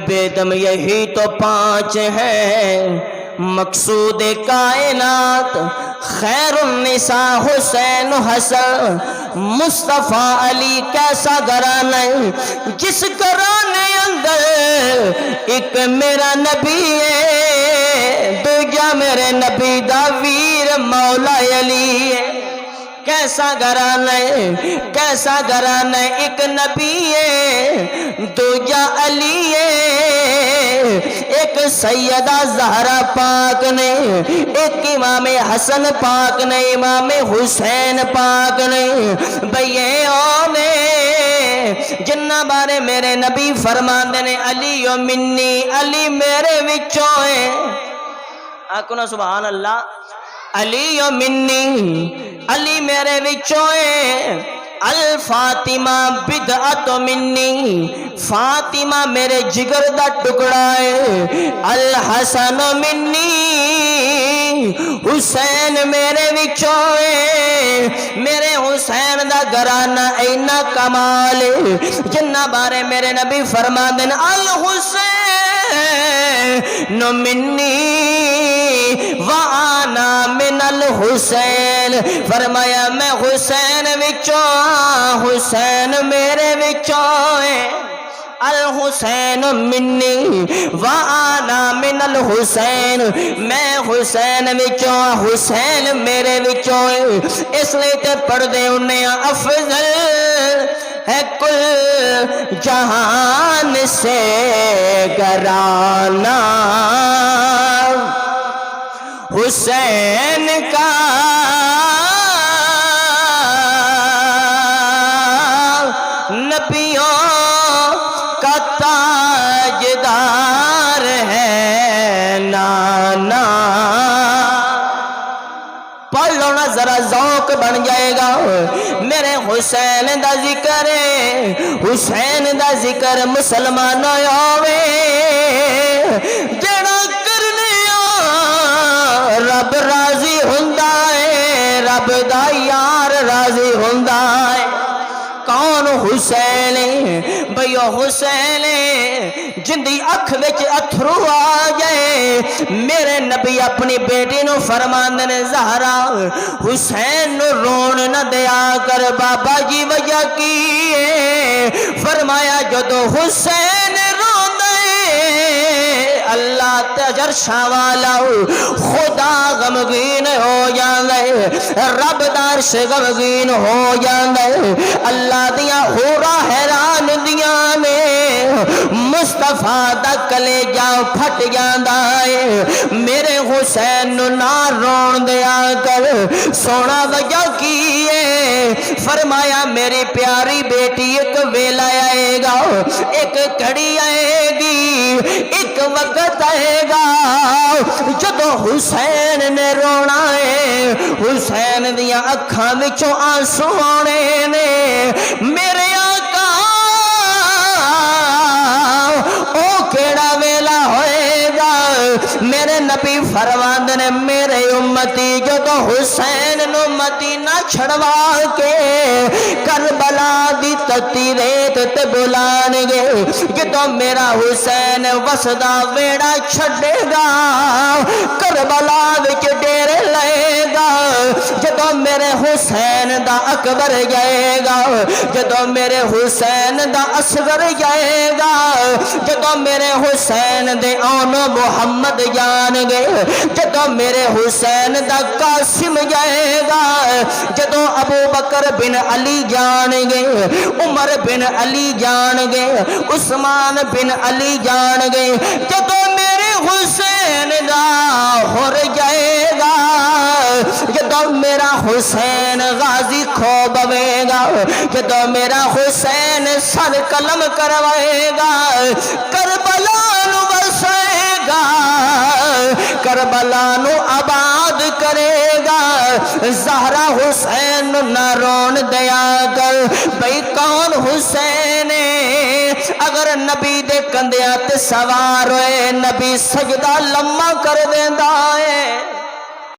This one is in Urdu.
بیدم یہی تو 5 ہیں مقصود کائنات، خیر النساء حسین حسن مصطفیٰ علی کیسا گھرانہ جس گھرانے اندر ایک میرا نبی ہے، دوجا میرے نبی دا ویر مولا علی ہے۔ کیسا گھرانہ ہے، کیسا گھرانہ ہے، ایک نبی ہے دوجا علی ہے، ایک سیدہ زہرا پاک نے، ایک امام حسن پاک نے، امام حسین پاک نے۔ بھئی اونے جنہ بارے میرے نبی فرماندے نے علی و منی، علی میرے وچوں ہے، آکھو نا سبحان اللہ، علی و منی، علی میرے وچوں ہے، الفاطمہ بدعت منی، فاطمہ میرے جگر دا ٹکڑا ہے، الحسن منی، حسین میرے وچوں ہے، میرے حسین دا گھرانہ اینا کمال ہے جنہ بارے میرے نبی فرما دین الحسین منی وَأَنَا مِنَ الْحُسَيْنِ، فرمایا میں حسین وچوں، حسین میرے وچوں ہے، الحسین منی وَأَنَا مِنَ الْحُسَيْنِ، میں حسین وچوں، حسین میرے وچوں ہے۔ اس لئے تے پڑھ دے انہیں افضل ہے کل جہان سے گرانہ حسین کا، نبیوں کا تاجدار ہے نانا۔ پڑھ لو نا ذرا ذوق بن جائے گا۔ میرے حسین دا ذکر ہے، حسین دا ذکر مسلمان ہوئے جڑا رب راضی ہوندا ہے، رب دا یار راضی ہوندا ہے۔ کون حسین بھئیو حسین جندی اکھ وچ اتھرو آ جائے، میرے نبی اپنی بیٹی نو فرماندے نے زہرا حسین نو رون نہ دیا کر، بابا جی وجہ کی ہے؟ فرمایا جدو حسین اللہ تجر شاوالا خدا غمگین ہو جاندے، رب دارش غمگین ہو جاندے، اللہ دیا ہورا حیران دیا میں مصطفیٰ دا کلے جاؤ پھٹ جاندائے۔ میرے حسین نو نہ رون دیا کر، سونا وجہ کیے؟ فرمایا میری پیاری بیٹی ایک ویلا آئے گا، ایک کھڑی آئے گی، ایک وقت آئے گا جدو حسین نے رونا ہے، حسین دیا اکھاں وچوں آنسو آنے نے۔ میرے آقا او کیڑا ویلا ہوئے گا؟ میرے نبی فرماندے نے میرے امتی جدو حسین نو مدینہ چھڑوا کے کربلا دی تتی ریت تے بلان گے، جدو میرا حسین وسدا ویڑا چھڑے گا، کربلا وچ ڈیرے لائے گا، جدو میرے حسین دا اکبر جائے گا، جدو میرے حسین دا اصغر جائے گا، جدو میرے حسین دے آنو محمد جان گے، جدو میرے حسین دا قاسم جائے گا، جدو ابو بکر بن علی جان گے، عمر بن علی جان گے، عثمان بن علی جان گے، جدو میرے حسین دا ہور جائے گا، جدو میرا حسین غازی کھو بوے گا، جدو میرا حسین سر قلم کروائے گا، کربلا نو بسائے گا، کربلا نو آباد کرے گا، زہرا حسین نہ رون دیا کر۔ بھئی کون حسین اگر نبی دے کندیات سوار ہوئے، نبی سجدہ لمحہ کر دیندا ہے۔